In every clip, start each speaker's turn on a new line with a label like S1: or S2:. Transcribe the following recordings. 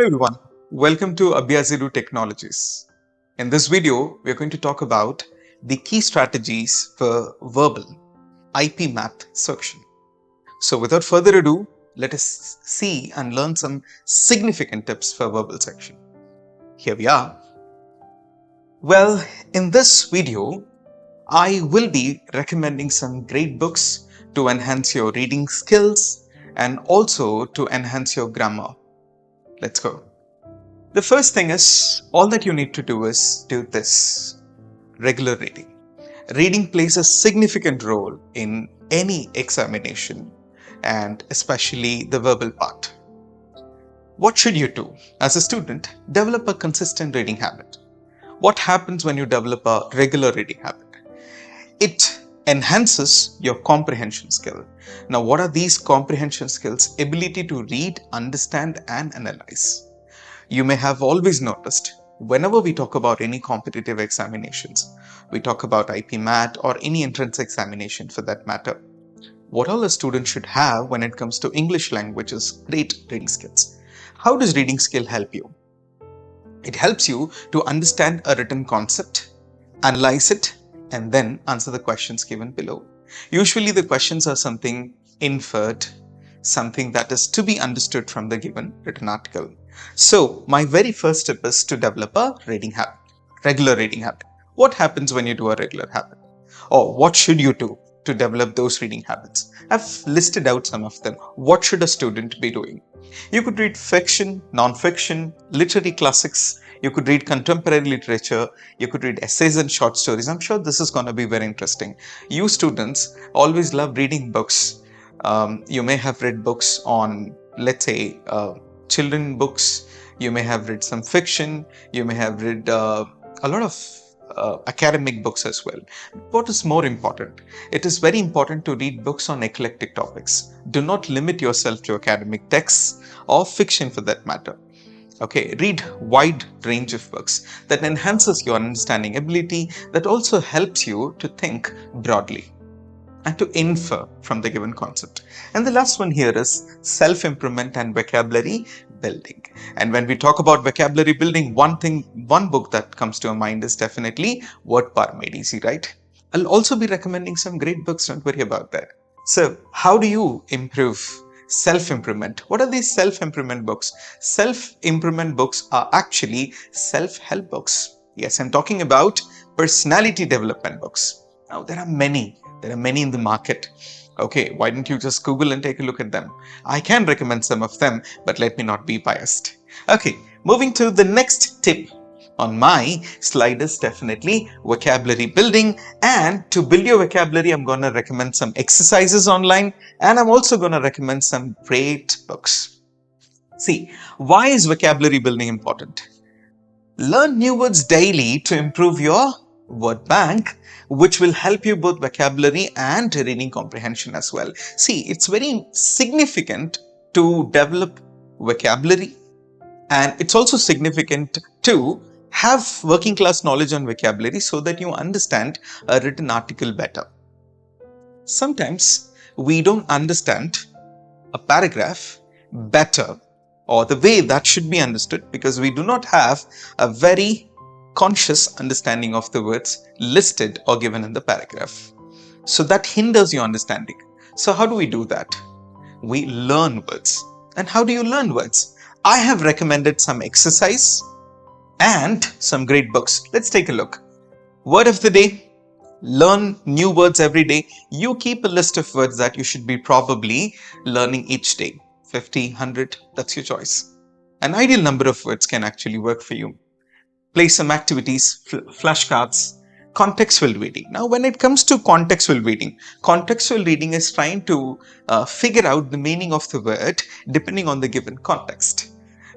S1: Hello everyone, welcome to Abhyaas Technologies. In this video, we are going to talk about the key strategies for verbal IPMAT section. So without further ado, let us see and learn some significant tips for verbal section. Here we are. Well, in this video, I will be recommending some great books to enhance your reading skills and also to enhance your grammar. Let's go. The first thing is, all that you need to do is do this: regular reading. Reading plays a significant role in any examination and especially the verbal part. What should you do? As a student, develop a consistent reading habit. What happens when you develop a regular reading habit? It enhances your comprehension skill. Now, what are these comprehension skills? Ability to read, understand, and analyze. You may have always noticed, whenever we talk about any competitive examinations, we talk about IPMAT or any entrance examination for that matter, what all a student should have when it comes to English language is great reading skills. How does reading skill help you? It helps you to understand a written concept, analyze it, and then answer the questions given below. Usually the questions are something inferred, something that is to be understood from the given written article. So my very first tip is to develop a reading habit, regular reading habit. What happens when you do a regular habit? Or what should you do to develop those reading habits? I've listed out some of them. What should a student be doing? You could read fiction, non-fiction, literary classics. You could read contemporary literature. You could read essays and short stories. I'm sure this is going to be very interesting. You students always love reading books. You may have read books on, let's say, children books. You may have read some fiction. You may have read a lot of academic books as well. What is more important? It is very important to read books on eclectic topics. Do not limit yourself to academic texts or fiction for that matter. Okay, read wide range of books that enhances your understanding ability, that also helps you to think broadly and to infer from the given concept. And the last one here is self-improvement and vocabulary building. And when we talk about vocabulary building, one book that comes to our mind is definitely Word Power Made Easy, right? I'll also be recommending some great books, don't worry about that. So how do you improve self-improvement? What are these self-improvement books? Self-improvement books are actually self-help books. Yes, I'm talking about personality development books. Now, there are many in the market. Okay, why don't you just Google and take a look at them? I can recommend some of them, but let me not be biased. Okay, moving to the next tip on my slide is definitely vocabulary building. And to build your vocabulary, I'm going to recommend some exercises online, and I'm also going to recommend some great books. See, why is vocabulary building important? Learn new words daily to improve your word bank, which will help you both vocabulary and reading comprehension as well. See, it's very significant to develop vocabulary, and it's also significant to have working class knowledge on vocabulary so that you understand a written article better. Sometimes we don't understand a paragraph better or the way that should be understood because we do not have a very conscious understanding of the words listed or given in the paragraph. So that hinders your understanding. So how do we do that? We learn words. And how do you learn words? I have recommended some exercise and some great books. Let's take a look. Word of the day. Learn new words every day. You keep a list of words that you should be probably learning each day. 50, 100, that's your choice. An ideal number of words can actually work for you. Play some activities, flashcards, contextual reading. Now, when it comes to contextual reading is trying to figure out the meaning of the word depending on the given context.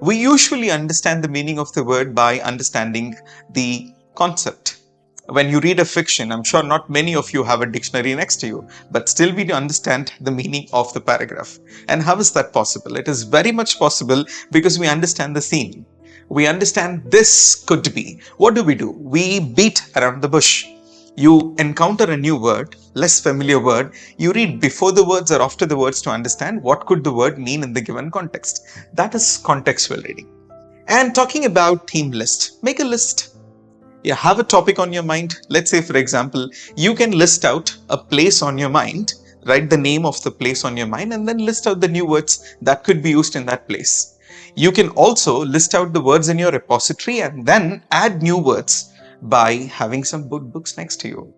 S1: We usually understand the meaning of the word by understanding the concept. When you read a fiction, I'm sure not many of you have a dictionary next to you, but still we understand the meaning of the paragraph. And how is that possible? It is very much possible because we understand the scene. We understand this could be. What do? We beat around the bush. You encounter a new word, less familiar word, you read before the words or after the words to understand what could the word mean in the given context. That is contextual reading. And talking about theme list, make a list. You have a topic on your mind. Let's say, for example, you can list out a place on your mind, write the name of the place on your mind, and then list out the new words that could be used in that place. You can also list out the words in your repository and then add new words by having some books next to you.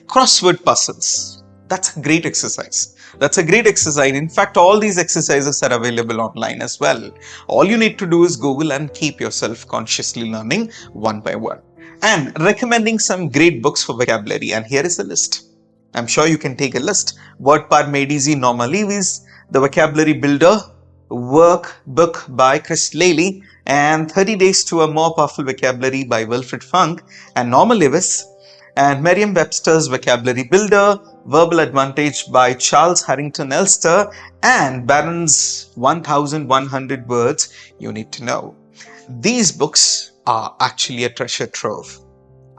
S1: Crossword puzzles. That's a great exercise. That's a great exercise. In fact, all these exercises are available online as well. All you need to do is Google and keep yourself consciously learning one by one. And recommending some great books for vocabulary. And here is the list. I'm sure you can take a list. WordPad Made Easy, Norma Levy's, The Vocabulary Builder, Workbook by Chris Laley, and 30 Days to a More Powerful Vocabulary by Wilfred Funk and Norma Lewis, and Merriam-Webster's Vocabulary Builder, Verbal Advantage by Charles Harrington Elster, and Barron's 1100 Words You Need to Know. These books are actually a treasure trove.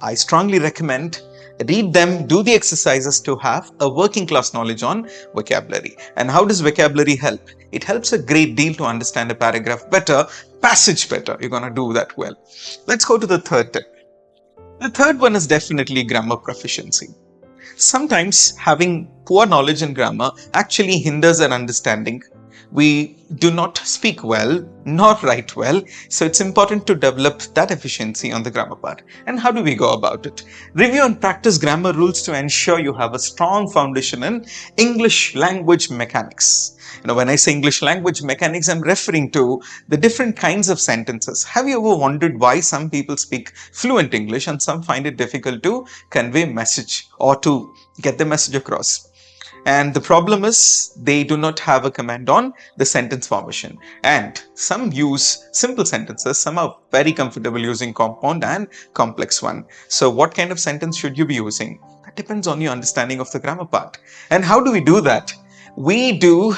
S1: I strongly recommend read them, do the exercises to have a working class knowledge on vocabulary. And how does vocabulary help? It helps a great deal to understand a paragraph better, passage better. You're going to do that well. Let's go to the third tip. The third one is definitely grammar proficiency. Sometimes having poor knowledge in grammar actually hinders our understanding. We do not speak well, nor write well, so it's important to develop that efficiency on the grammar part. And how do we go about it? Review and practice grammar rules to ensure you have a strong foundation in English language mechanics. When I say English language mechanics, I'm referring to the different kinds of sentences. Have you ever wondered why some people speak fluent English and some find it difficult to convey message or to get the message across? And the problem is they do not have a command on the sentence formation. And some use simple sentences, some are very comfortable using compound and complex one. So what kind of sentence should you be using? That depends on your understanding of the grammar part. And how do we do that? We do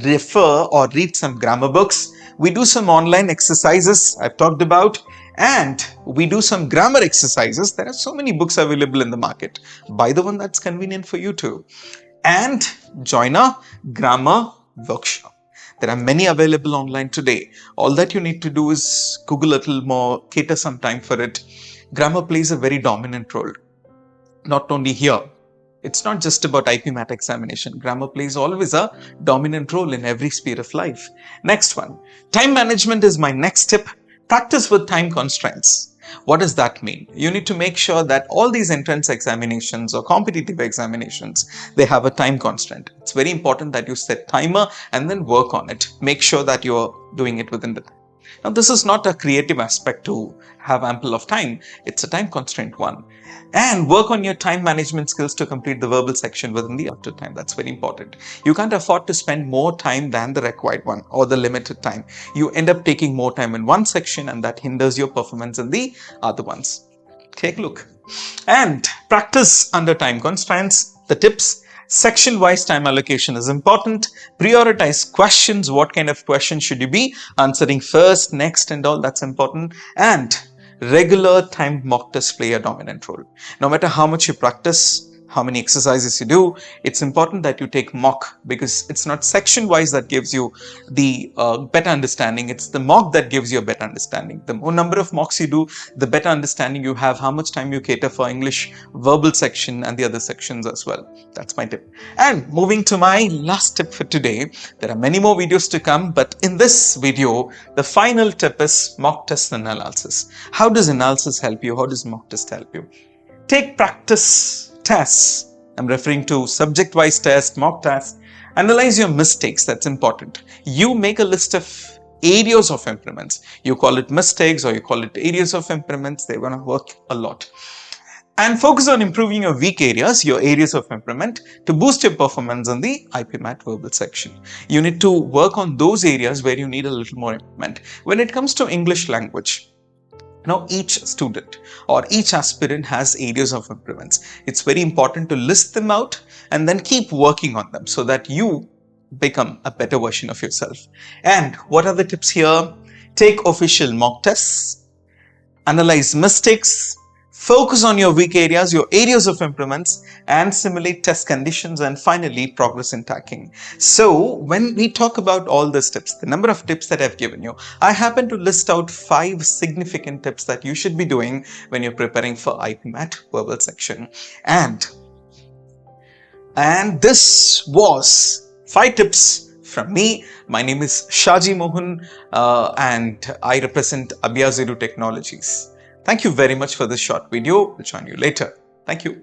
S1: refer or read some grammar books. We do some online exercises I've talked about. And we do some grammar exercises. There are so many books available in the market. Buy the one that's convenient for you too. And join a grammar workshop. There are many available online today. All that you need to do is Google a little more, cater some time for it. Grammar plays a very dominant role. Not only here. It's not just about IPMAT examination. Grammar plays always a dominant role in every sphere of life. Next one. Time management is my next tip. Practice with time constraints. What does that mean? You need to make sure that all these entrance examinations or competitive examinations, they have a time constraint. It's very important that you set timer and then work on it. Make sure that you're doing it within the time. Now, this is not a creative aspect to have ample of time. It's a time constraint one. And work on your time management skills to complete the verbal section within the allotted time. That's very important. You can't afford to spend more time than the required one or the limited time. You end up taking more time in one section and that hinders your performance in the other ones. Take a look. And practice under time constraints. The tips. Section-wise time allocation is important. Prioritize questions. What kind of questions should you be answering first, next, and all? That's important. And regular timed mock tests play a dominant role. No matter how much you practice, how many exercises you do, it's important that you take mock, because it's not section wise that gives you the better understanding. It's the mock that gives you a better understanding. The more number of mocks you do, the better understanding you have, how much time you cater for English verbal section and the other sections as well. That's my tip. And moving to my last tip for today, there are many more videos to come, but in this video, the final tip is mock test and analysis. How does analysis help you? How does mock test help you? Take practice tests. I'm referring to subject-wise tests, mock tests. Analyze your mistakes. That's important. You make a list of areas of improvements. You call it mistakes or you call it areas of improvements. They're going to work a lot. And focus on improving your weak areas, your areas of improvement, to boost your performance in the IPMAT Verbal Section. You need to work on those areas where you need a little more improvement. When it comes to English language, now, each student or each aspirant has areas of improvements. It's very important to list them out and then keep working on them so that you become a better version of yourself. And what are the tips here? Take official mock tests, analyze mistakes, Focus on your weak areas, your areas of improvements, and simulate test conditions, and finally progress in tracking. So when we talk about all these tips, the number of tips that I've given you, I happen to list out 5 significant tips that you should be doing when you're preparing for IPMAT Verbal Section. And this was 5 tips from me. My name is Shaji Mohan, and I represent Abhyaas Technologies. Thank you very much for this short video. We'll join you later. Thank you.